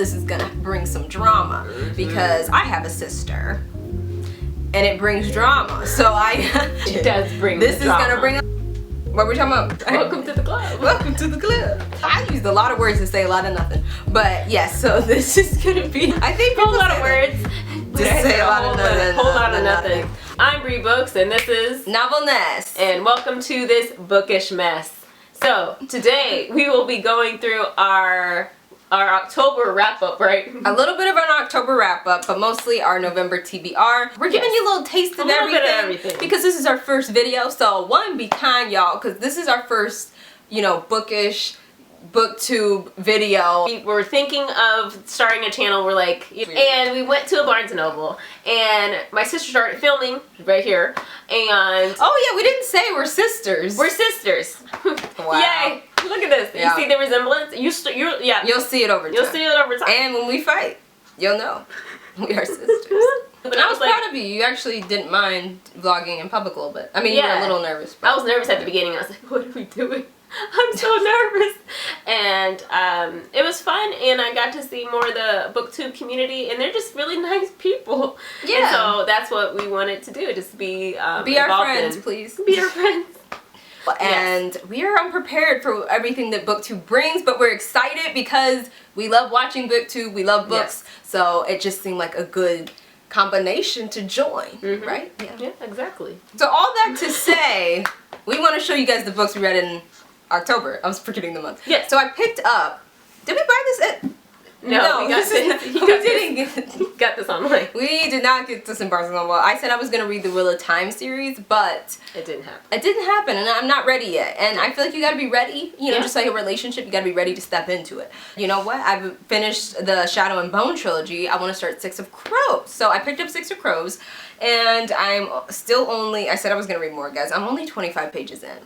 This is gonna bring some drama because I have a sister and it brings drama. So it does bring this drama. Is gonna bring what we're talking about. Welcome to the club. Welcome to the club. I used a lot of words to say a lot of nothing. But yes, so this is gonna be, I think, a whole lot of words. Just say a lot of nothing. Whole lot of nothing. I'm Brit Books and this is Novel Ness. And welcome to this bookish mess. So today we will be going through our October wrap-up, right? A little bit of an October wrap-up, but mostly our November TBR. We're giving you a little taste of everything because this is our first video, so one, be kind, y'all, because this is our first, you know, bookish booktube video. We were thinking of starting a channel, and we went to a Barnes & Noble, and my sister started filming right here, and... Oh yeah, we didn't say we're sisters. We're sisters. Wow. Yay! Look at this. Yeah. You see the resemblance? You'll see it over time. You'll see it over time. And when we fight, you'll know. We are sisters. But I was proud of you. You actually didn't mind vlogging in public a little bit. I mean, you were a little nervous. I was nervous at the beginning. I was like, what are we doing? I'm so nervous. And it was fun, and I got to see more of the booktube community, and they're just really nice people. Yeah. And so that's what we wanted to do, just be our friends, please. Be our friends. And we are unprepared for everything that booktube brings, but we're excited because we love watching booktube, we love books, so it just seemed like a good combination to join, right? Yeah, exactly. So all that to say, we want to show you guys the books we read in October. I was forgetting the month. Yeah. So I picked up, did we buy this at... No, we got this online. We did not get this in Barnes & Noble. I said I was going to read the Wheel of Time series, but... It didn't happen. It didn't happen, and I'm not ready yet. And I feel like you got to be ready, you know, just like a relationship, you got to be ready to step into it. You know what? I've finished the Shadow and Bone trilogy. I want to start Six of Crows. So I picked up Six of Crows, and I'm still only... I said I was going to read more, guys. I'm only 25 pages in.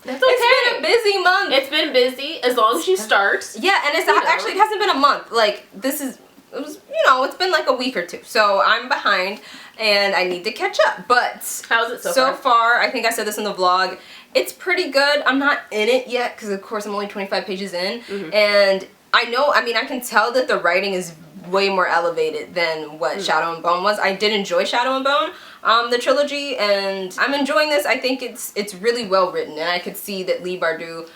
That's okay. It's been a busy month. It's been busy as long as you start. Yeah, and it's actually, it hasn't been a month. Like, it was, you know, it's been like a week or two. So I'm behind and I need to catch up. But how's it so far? So far, I think I said this in the vlog, it's pretty good. I'm not in it yet because, of course, I'm only 25 pages in. And I know, I mean, I can tell that the writing is way more elevated than what Shadow and Bone was. I did enjoy Shadow and Bone, the trilogy, and I'm enjoying this. I think it's really well written, and I could see that Leigh Bardugo,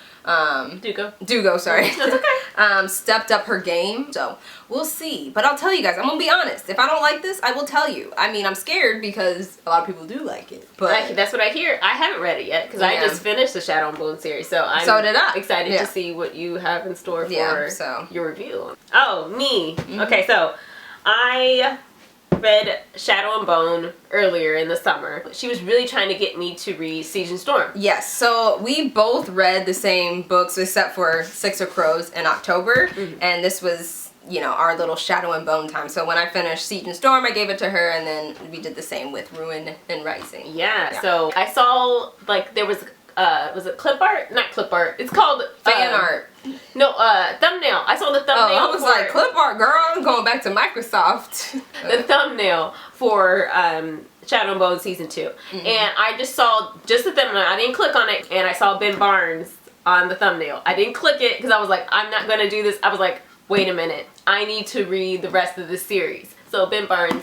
sorry, that's okay. stepped up her game. So we'll see. But I'll tell you guys, I'm gonna be honest. If I don't like this, I will tell you. I mean, I'm scared because a lot of people do like it. But that's what I hear. I haven't read it yet because I just finished the Shadow and Bone series, so I'm excited to see what you have in store for your review. Oh, me. Okay, so I read Shadow and Bone earlier in the summer. She was really trying to get me to read Siege and Storm. Yes, so we both read the same books except for Six of Crows in October, and this was, you know, our little Shadow and Bone time. So when I finished Siege and Storm, I gave it to her, and then we did the same with Ruin and Rising. Yeah. So I saw, like, there was it clip art? Not clip art. It's called fan art. No, thumbnail. I saw the thumbnail. Oh, I was like, clip art, girl. I'm going back to Microsoft. The thumbnail for Shadow and Bone Season 2. And I just saw just the thumbnail. I didn't click on it, and I saw Ben Barnes on the thumbnail. I didn't click it because I was like, I'm not going to do this. I was like, wait a minute. I need to read the rest of the series. So Ben Barnes,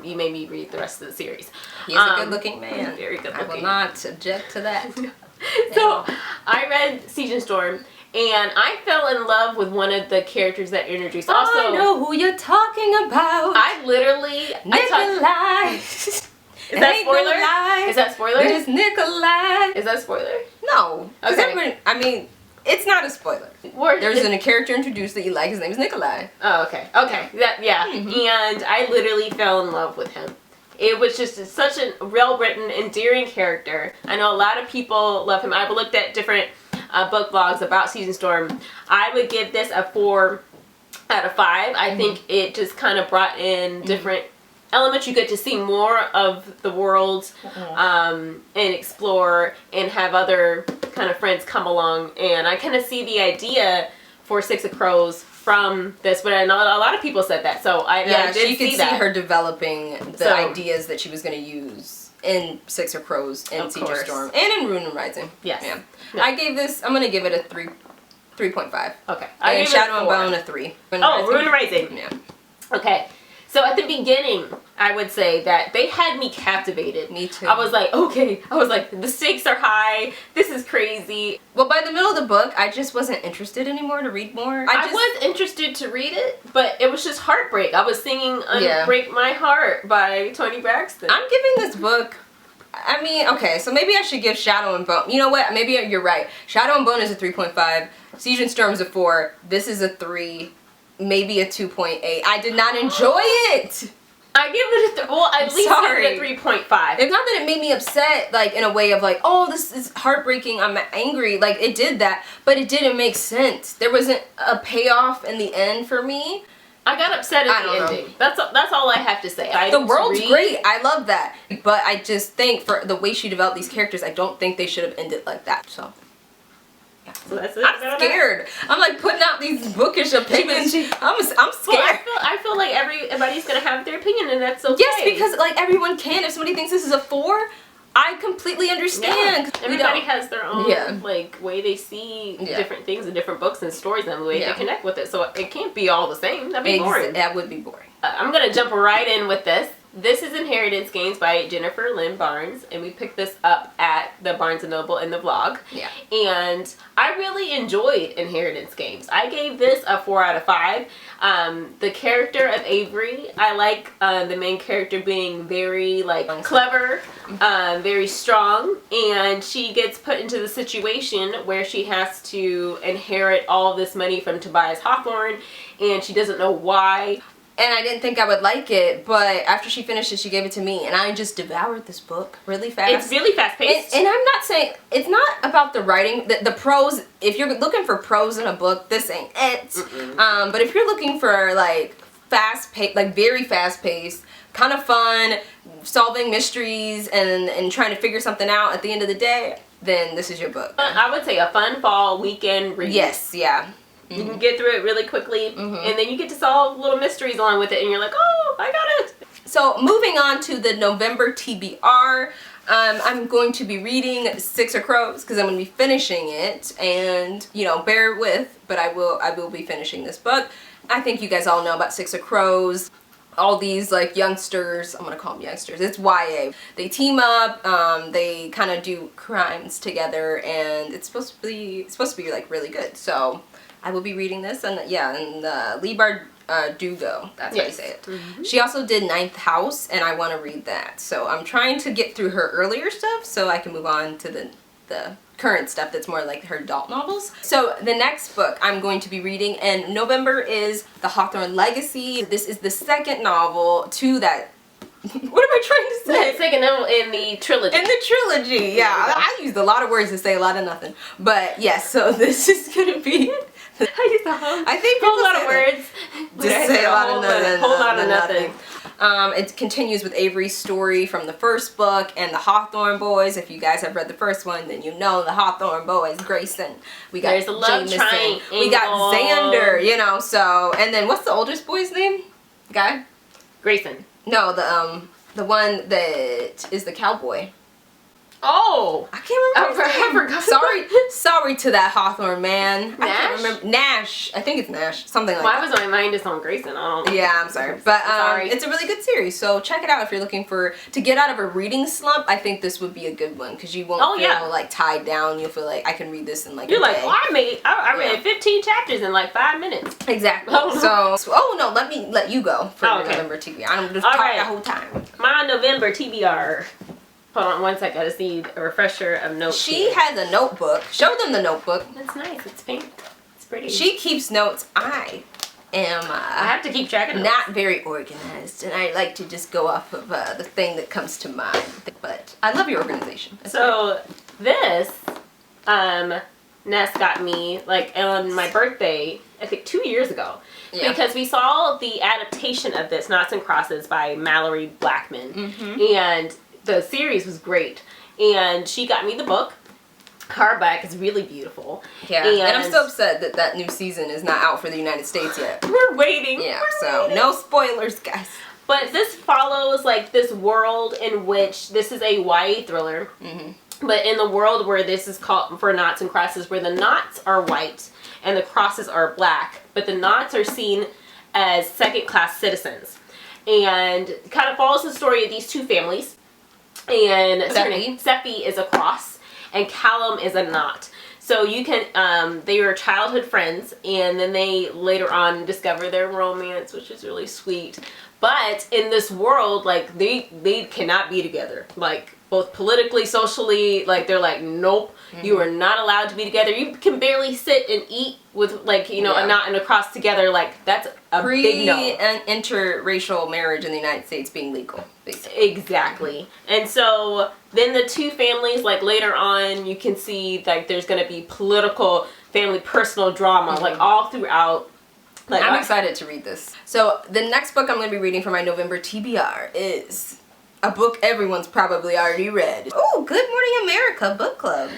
you made me read the rest of the series. He's a good-looking man. Very good-looking. I will not object to that. So I read Siege and Storm, and I fell in love with one of the characters that introduced. Also, I know who you're talking about. I literally... Nikolai. Is that spoiler? Is that spoiler? It is Nikolai. Is that spoiler? No. Okay. I mean, it's not a spoiler. There's a character introduced that you like. His name is Nikolai. Oh, okay. Okay. And I literally fell in love with him. It was just such a well-written, endearing character. I know a lot of people love him. I've looked at different book blogs about Siege and Storm. I would give this a 4 out of 5. I think it just kind of brought in different elements. You get to see more of the world and explore and have other kind of friends come along. And I kind of see the idea for Six of Crows from this, but I know a lot of people said that, so I did see her developing the ideas that she was going to use in Six of Crows and Siege of Storm and in Ruin and Rising. Yes. Yeah. No. I'm going to give it a 3 3.5. Okay. And Shadow and Bone a 3. Ruin Rising. Yeah. Okay. So at the beginning, I would say that they had me captivated. Me too. I was like, okay. I was like, the stakes are high. This is crazy. Well, by the middle of the book, I just wasn't interested anymore to read more. I was interested to read it, but it was just heartbreak. I was singing Unbreak My Heart by Toni Braxton. I'm giving this book... I mean, okay, so maybe I should give Shadow and Bone... You know what? Maybe you're right. Shadow and Bone is a 3.5. Siege and Storm is a 4. This is a 3. Maybe a 2.8. I did not enjoy it! I give it at least give it a 3.5. It's not that it made me upset, like, in a way of like, oh, this is heartbreaking, I'm angry. Like, it did that, but it didn't make sense. There wasn't a payoff in the end for me. I got upset at the ending. That's all I have to say. The world's great. I love that. But I just think for the way she developed these characters, I don't think they should have ended like that. So, yeah. So that's it. I'm scared. I'm like putting out these bookish opinions. I'm scared. Well, I feel like everybody's going to have their opinion, and that's okay. Yes, because like everyone can. If somebody thinks this is a 4, I completely understand. Yeah. Everybody has their own like way they see different things in different books and stories and the way they connect with it. So it can't be all the same. That'd be boring. That would be boring. I'm gonna jump right in with this. This is Inheritance Games by Jennifer Lynn Barnes, and we picked this up at the Barnes & Noble in the vlog. Yeah. And I really enjoyed Inheritance Games. I gave this a 4 out of 5. The character of Avery, I like the main character being very like clever, very strong, and she gets put into the situation where she has to inherit all this money from Tobias Hawthorne, and she doesn't know why. And I didn't think I would like it, but after she finished it, she gave it to me, and I just devoured this book really fast. It's really fast-paced. And I'm not saying, it's not about the writing, the prose. If you're looking for prose in a book, this ain't it. But if you're looking for, like, fast-paced, like, very fast-paced, kind of fun, solving mysteries, and trying to figure something out at the end of the day, then this is your book. I would say a fun fall weekend read. Yes, yeah. You can get through it really quickly, and then you get to solve little mysteries along with it, and you're like, oh, I got it. So moving on to the November TBR, I'm going to be reading Six of Crows because I'm going to be finishing it, and you know, bear with, but I will be finishing this book. I think you guys all know about Six of Crows. All these like youngsters, I'm gonna call them youngsters, it's YA. They team up, they kind of do crimes together, and it's supposed to be like really good. So I will be reading this, and Leigh Bardugo, that's how you say it. She also did Ninth House, and I want to read that. So I'm trying to get through her earlier stuff so I can move on to the current stuff that's more like her adult novels. So the next book I'm going to be reading in November is The Hawthorne Legacy. This is the second novel to that. What am I trying to say? The second novel in the trilogy. In the trilogy, yeah. I used a lot of words to say a lot of nothing. But yes, so this is gonna be. I think a whole lot of words. Just say a lot of nothing. Whole lot of nothing. It continues with Avery's story from the first book and the Hawthorne boys. If you guys have read the first one, then you know the Hawthorne boys, Grayson. We got There's a love triangle. We got Xander, you know, so, and then what's the oldest boy's name? Guy? Grayson. No, the one that is the cowboy. Oh, I can't remember. I forgot. Sorry to that Hawthorne man. Nash? I can't remember. Nash. I think it's Nash. Something like that. Why was my mind is on Grayson? I don't know. Yeah, I'm sorry. But it's a really good series. So check it out if you're looking to get out of a reading slump. I think this would be a good one because you won't feel like tied down. You'll feel like I can read this in like You're a like, day. Oh, I read 15 chapters in like 5 minutes. Exactly. No, let me let you go for November TBR. I'm just talking the whole time. My November TBR. Hold on one second. I just need a refresher of notes. She has a notebook. Show them the notebook. That's nice. It's pink. It's pretty. She keeps notes. I am. I have to keep track of notes. Not very organized, and I like to just go off of the thing that comes to mind. But I love your organization. That's so this, Ness got me like on my birthday. I think 2 years ago. Yeah. Because we saw the adaptation of this, Naughts and Crosses by Malorie Blackman, and the series was great, and she got me the book. Hardback is really beautiful. Yeah, and I'm still upset that that new season is not out for the United States yet. We're waiting. Yeah, no spoilers, guys. But this follows like this world in which this is a YA thriller, but in the world where this is called for Naughts and Crosses, where the knots are white, and the crosses are black, but the Naughts are seen as second-class citizens. And it kind of follows the story of these two families. And Seppi is a cross, and Callum is a Naught. So you can, they were childhood friends, and then they later on discover their romance, which is really sweet. But in this world, like, they cannot be together. Like, both politically, socially, like, they're like, nope, you are not allowed to be together. You can barely sit and eat with, like, you know, a Knot and a cross together. Like, that's a big no. And interracial marriage in the United States being legal, basically. Exactly. And so then the two families, like, later on, you can see, like, there's going to be political, family, personal drama, like, all throughout. Like, I'm excited to read this. So the next book I'm going to be reading for my November TBR is a book everyone's probably already read. Oh, Good Morning America Book Club.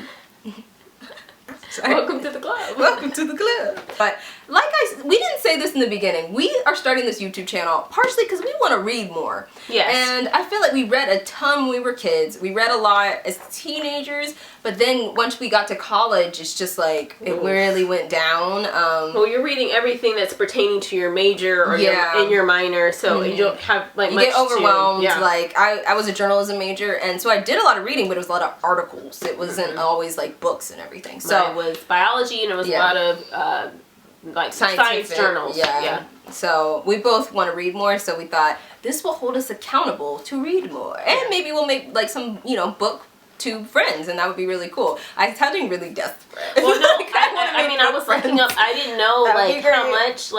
Welcome to the club. Welcome to the club. But like we didn't say this in the beginning. We are starting this YouTube channel partially because we want to read more. Yes. And I feel like we read a ton when we were kids. We read a lot as teenagers, but then once we got to college, it's just like it really went down. Well, you're reading everything that's pertaining to your major or in your minor, so you don't have like much. You get overwhelmed. To, Like I was a journalism major, and so I did a lot of reading, but it was a lot of articles. It wasn't always like books and everything. So it was biology, and it was a lot of like science journals. Yeah. So we both want to read more, so we thought this will hold us accountable to read more, and maybe we'll make like some booktube friends, and that would be really cool. I'm sounding really desperate. Well, no, I mean, I was looking up. I didn't know like how much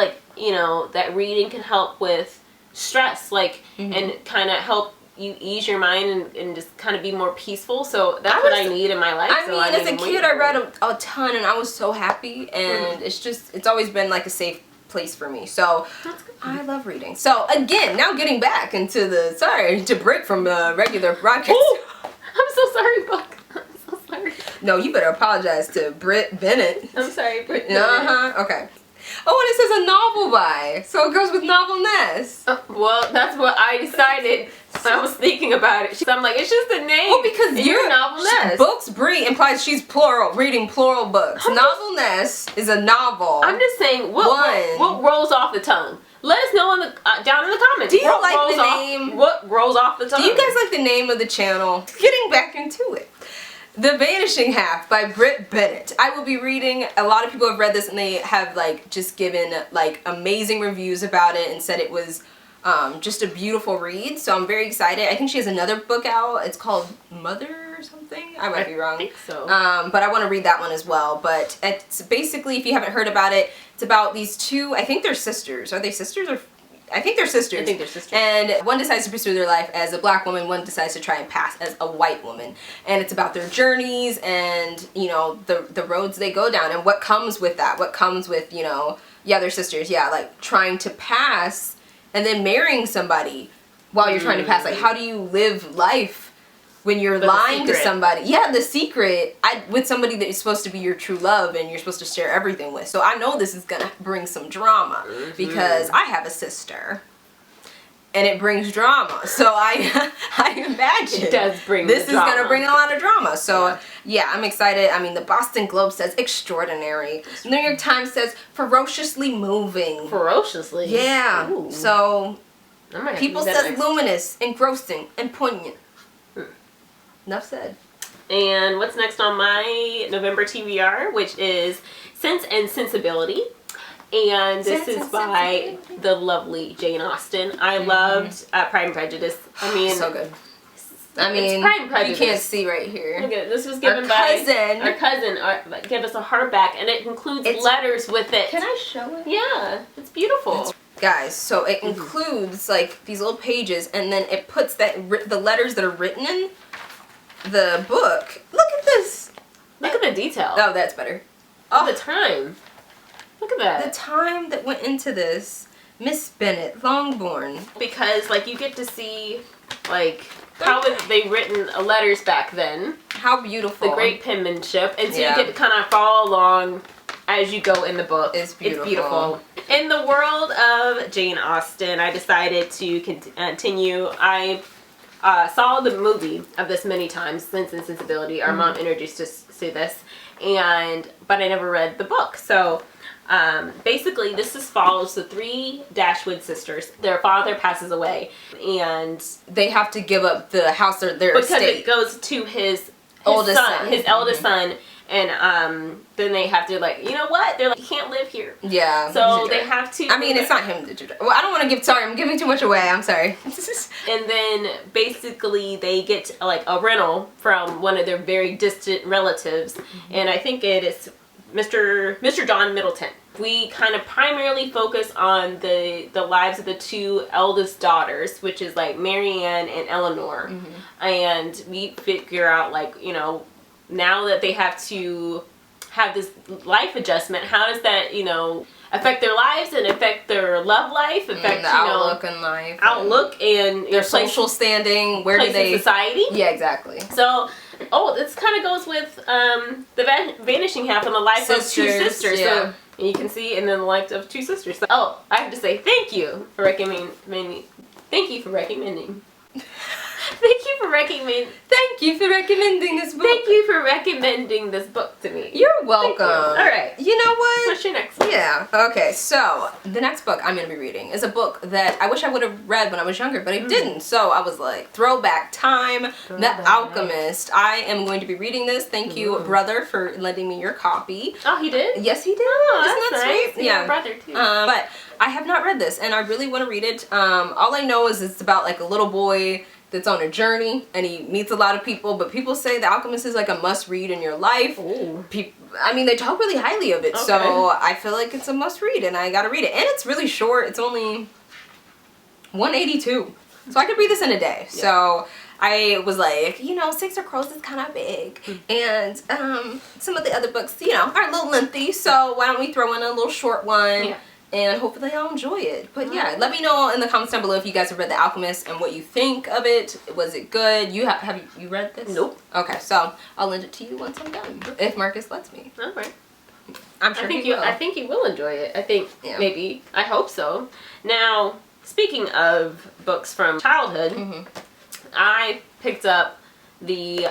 that reading can help with stress, like and kind of help you ease your mind and just kind of be more peaceful. So that's what I need in my life. I mean, as a kid, I read a ton, and I was so happy, and it's always been like a safe place for me. So I love reading. So again, now getting back into to Brit from the regular broadcast. Ooh, I'm so sorry, Buck. I'm so sorry. No, you better apologize to Bennett. I'm sorry, Brit. Okay. Oh, and it says a novel by, so it goes with novel Ness. Well, that's what I decided. I was thinking about it. So I'm like, it's just a name. Well, because you're novel Ness. Books Brie implies she's reading plural books. Novel Ness is a novel. I'm just saying, what rolls off the tongue? Let us know in the down in the comments. Do you like the name? What rolls off the tongue? Do you guys like the name of the channel? Getting back into it. The Vanishing Half by Bennett. I will be reading. A lot of people have read this and they have just given amazing reviews about it and said it was just a beautiful read. So I'm very excited. I think she has another book out. It's called Mother or something. I might be wrong. I think so. But I want to read that one as well. But it's basically, if you haven't heard about it, it's about these two, I think they're sisters. Are they sisters or? I think they're sisters. I think they're sisters. And one decides to pursue their life as a black woman, one decides to try and pass as a white woman. And it's about their journeys and, the roads they go down and what comes with that. What comes with, they're sisters, like trying to pass and then marrying somebody while you're trying to pass. Like, how do you live life when you're lying to somebody? Yeah, the secret. With somebody that is supposed to be your true love and you're supposed to share everything with. So I know this is going to bring some drama because I have a sister. And it brings drama. So I imagine it does bring this is going to bring a lot of drama. So yeah, I'm excited. I mean, the Boston Globe says extraordinary. The New York Times says ferociously moving. Ferociously? Yeah. Ooh. So people says luminous, engrossing, and poignant. Enough said. And what's next on my November TBR, which is Sense and Sensibility. And this is by the lovely Jane Austen. I loved Pride and Prejudice. I mean, so good. I mean, Pride and Prejudice. You can't see right here. Look at it. This was given by our cousin. Gave us a hardback, and it includes letters with it. Can I show it? Yeah, it's beautiful. Guys, so it includes these little pages, and then it puts the letters that are written in the book. Look at this. Look at the detail. Oh, that's better. Oh, the time. Look at that. The time that went into this. Miss Bennett, Longbourn. Because, you get to see, how they written letters back then. How beautiful. The great penmanship. And so you get to kind of follow along as you go in the book. It's beautiful. It's beautiful. In the world of Jane Austen, I decided to continue. I saw the movie of this many times, Sense and Sensibility. Our mom introduced us to this. But I never read the book. So Basically, this follows the 3 Dashwood sisters. Their father passes away, and they have to give up the house or their because estate. it goes to his oldest son, his eldest son. And then they have to, like, you know what? They're like, you can't live here. Yeah. So they have to. I mean, it's not him. Well, I don't want to give. Sorry, I'm giving too much away. I'm sorry. And then basically they get like a rental from one of their very distant relatives, and I think it is Mr. John Middleton. We kind of primarily focus on the lives of the 2 eldest daughters, which is like Marianne and Eleanor, and we figure out, like, you know, now that they have to have this life adjustment, how does that, you know, affect their lives and affect their love life, affect, the outlook in life, and their social standing, where do they in society? Yeah, exactly. So, this kind of goes with the Vanishing half and the life of 2 sisters. Yeah. So you can see, and then the life of 2 sisters. So, I have to say thank you for recommending. Thank you for recommending. Thank you for recommending. Thank you for recommending this book. Thank you for recommending this book to me. You're welcome. You. All right. You know what? What's your next one? Yeah. Okay. So the next book I'm going to be reading is a book that I wish I would have read when I was younger, but I didn't. So I was like, throwback time. The Alchemist. I am going to be reading this. Thank you, brother, for lending me your copy. Oh, he did? Yes, he did. Oh, Isn't that's that nice. sweet? Yeah, brother too. But I have not read this, and I really want to read it. All I know is it's about like a little boy that's on a journey, and he meets a lot of people, but people say The Alchemist is like a must-read in your life. Ooh. I mean, they talk really highly of it, Okay. so I feel like it's a must-read, and I gotta read it. And it's really short. It's only 182. So I could read this in a day. Yeah. So I was like, you know, Six of Crows is kind of big, and some of the other books, you know, are a little lengthy, so why don't we throw in a little short one? Yeah. And hopefully y'all enjoy it. But yeah, let me know in the comments down below if you guys have read The Alchemist and what you think of it. Was it good? Have you read this? Nope. Okay, so I'll lend it to you once I'm done, if Marcus lets me. Okay. I'm sure he will. I think you will enjoy it. I think maybe. I hope so. Now, speaking of books from childhood, I picked up the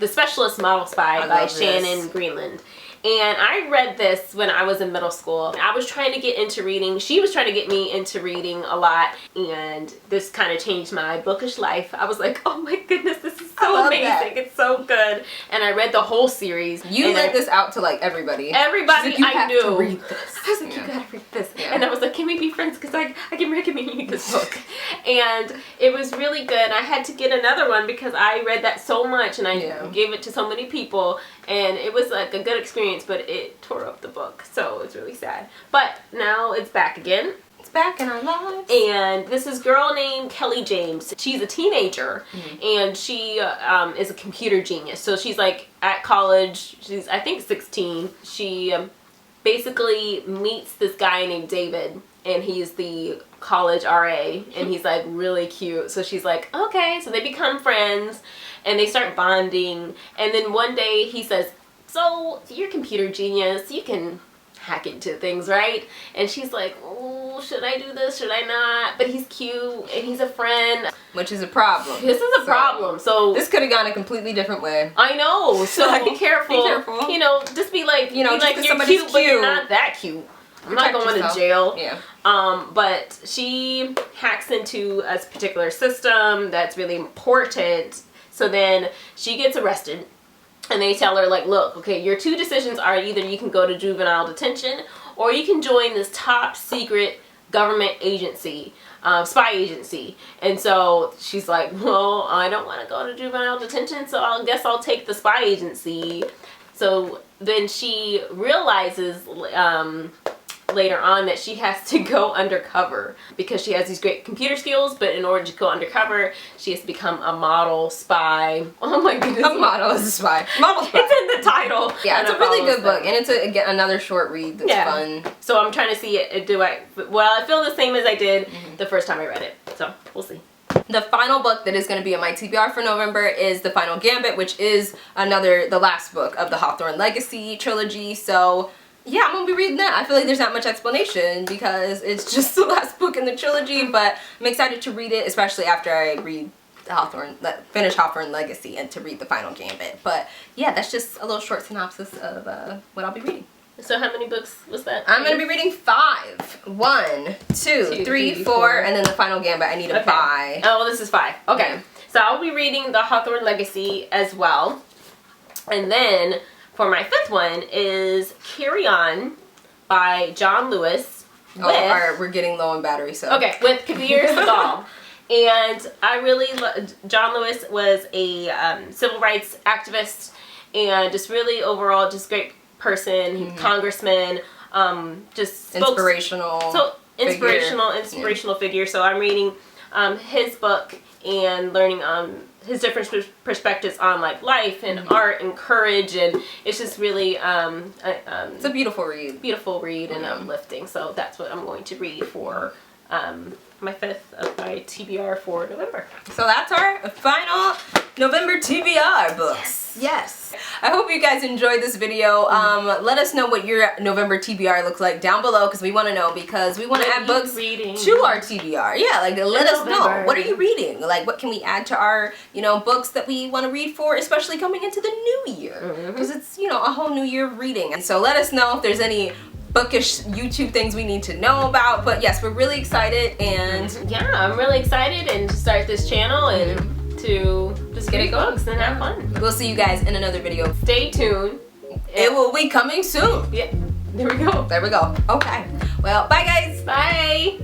Specialist Model Spy by Shannon Greenland. And I read this when I was in middle school. I was trying to get into reading. She was trying to get me into reading a lot. And this kind of changed my bookish life. I was like, oh my goodness, this is so amazing. That. It's so good. And I read the whole series. You let this out to like everybody. Everybody like, you I have knew. To read this. I was like, you gotta read this. And I was like, can we be friends? Because I can recommend you this book. And it was really good. I had to get another one because I read that so much. And I gave it to so many people. And it was like a good experience, but it tore up the book, so it's really sad. But now it's back again. It's back in our lives. And this is a girl named Kelly James. She's a teenager, and she is a computer genius. So she's like at college. She's, I think, 16. She basically meets this guy named David, and he's the college RA, and he's like really cute. So she's like, okay. So they become friends. And they start bonding, and then one day he says, so, you're a computer genius, you can hack into things, right? And she's like, oh, should I do this, should I not? But he's cute, and he's a friend. Which is a problem. This is a problem, so... This could have gone a completely different way. I know, so be careful. Be careful. You know, just be like, you know, be like you're cute, but you're not that cute. I'm not going to jail. Yeah. But she hacks into a particular system that's really important. So then she gets arrested, and they tell her, like, look, okay, your 2 decisions are either you can go to juvenile detention or you can join this top secret government agency, spy agency. And so she's like, well, I don't want to go to juvenile detention, so I guess I'll take the spy agency. So then she realizes later on that she has to go undercover because she has these great computer skills, but in order to go undercover she has to become a model spy. Oh my goodness. A model is a spy. Model spy. It's in the title. Yeah, it's a really good book, and it's again another short read that's fun. So I'm trying to see I feel the same as I did the first time I read it, so we'll see. The final book that is going to be on my TBR for November is The Final Gambit, which is the last book of the Hawthorne Legacy trilogy. So yeah, I'm going to be reading that. I feel like there's not much explanation because it's just the last book in the trilogy, but I'm excited to read it, especially after I read finish Hawthorne Legacy and to read The Final Gambit. But yeah, that's just a little short synopsis of what I'll be reading. So how many books was that? I'm going to be reading 5. 1, 2, 3, 4, and then the final Gambit I need to buy. Oh, well, this is 5. Okay. Yeah. So I'll be reading the Hawthorne Legacy as well. And then for my 5th one is Carry On by John Lewis. We're getting low on battery, so. Okay, with Kabir Sagal. And I really John Lewis was a civil rights activist and just really overall just great person, congressman, just inspirational figure. So I'm reading his book and learning his different perspectives on like life and art and courage, and it's just really it's a beautiful read and uplifting. So that's what I'm going to read for my 5th of my TBR for November. So that's our final November TBR books. Yes. I hope you guys enjoyed this video. Let us know what your November TBR looks like down below, because we want to know, because we want to add books to our TBR. Yeah, like let us know. What are you reading? Like what can we add to our, books that we want to read for, especially coming into the new year. Because it's, a whole new year of reading. And so let us know if there's any bookish YouTube things we need to know about. But yes, we're really excited, and yeah, I'm really excited and to start this channel and to just get books and have fun. We'll see you guys in another video. Stay tuned. It will be coming soon. Yeah, there we go. There we go. Okay. Well, bye guys. Bye.